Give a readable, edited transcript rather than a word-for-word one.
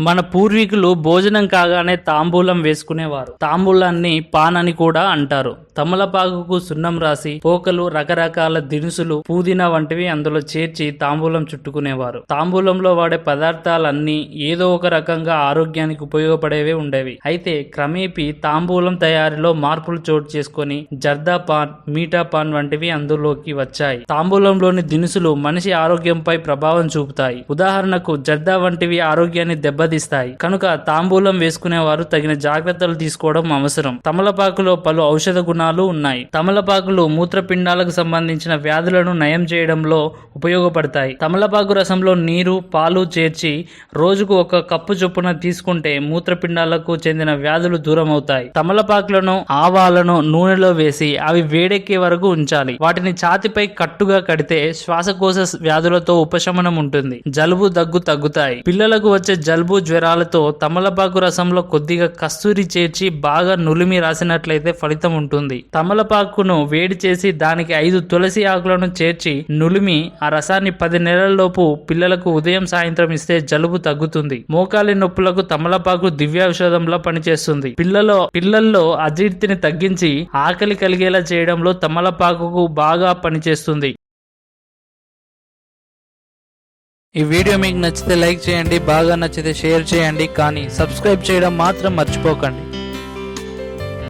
మన పూర్వీకులు భోజనం కాగానే తాంబూలం వేసుకునేవారు. తాంబూలాన్ని పాన్ అని కూడా అంటారు. తమలపాకుకు సున్నం రాసి పోకలు, రకరకాల దినుసులు, పుదీనా వంటివి అందులో చేర్చి తాంబూలం చుట్టుకునేవారు. తాంబూలంలో వాడే పదార్థాలన్నీ ఏదో ఒక రకంగా ఆరోగ్యానికి ఉపయోగపడేవే ఉండేవి. అయితే క్రమేపీ తాంబూలం తయారీలో మార్పులు చోటు చేసుకొని జర్దా పాన్, మీఠా పాన్ వంటివి అందులోకి వచ్చాయి. తాంబూలంలోని దినుసులు మనిషి ఆరోగ్యంపై ప్రభావం చూపుతాయి. ఉదాహరణకు జర్దా వంటివి ఆరోగ్యాన్ని దెబ్బతీస్తాయి. కనుక తాంబూలం వేసుకునేవారు తగిన జాగ్రత్తలు తీసుకోవడం అవసరం. తమలపాకులో పలు ఔషధ గుణాలు ఉన్నాయి. తమలపాకులు మూత్రపిండాలకు సంబంధించిన వ్యాధులను నయం చేయడంలో ఉపయోగపడతాయి. తమలపాకు రసంలో నీరు, పాలు చేర్చి రోజుకు 1 కప్పు చొప్పున తీసుకుంటే మూత్రపిండాలకు చెందిన వ్యాధులు దూరం అవుతాయి. తమలపాకులను, ఆవాలను నూనెలో వేసి అవి వేడెక్కే వరకు ఉంచాలి. వాటిని ఛాతిపై కట్టుగా కడితే శ్వాసకోశ వ్యాధులతో ఉపశమనం ఉంటుంది. జలుబు, దగ్గు తగ్గుతాయి. పిల్లలకు వచ్చే జలుబు, జ్వరాలతో తమలపాకు రసంలో కొద్దిగా కస్తూరి చేర్చి బాగా నులిమి రాసినట్లయితే ఫలితం ఉంటుంది. తమలపాకును వేడి చేసి దానికి 5 తులసి ఆకులను చేర్చి నులిమి ఆ రసాన్ని 10 నెలలలోపు పిల్లలకు ఉదయం, సాయంత్రం ఇస్తే జలుబు తగ్గుతుంది. మోకాలి నొప్పులకు తమలపాకు దివ్యౌషధంలో పనిచేస్తుంది. పిల్లల్లో అజీర్తిని తగ్గించి ఆకలి కలిగేలా చేయడంలో తమలపాకు బాగా పనిచేస్తుంది. ఈ వీడియో మీకు నచ్చితే లైక్ చేయండి, బాగా నచ్చితే షేర్ చేయండి, కానీ సబ్స్క్రైబ్ చేయడం మాత్రం మర్చిపోకండి.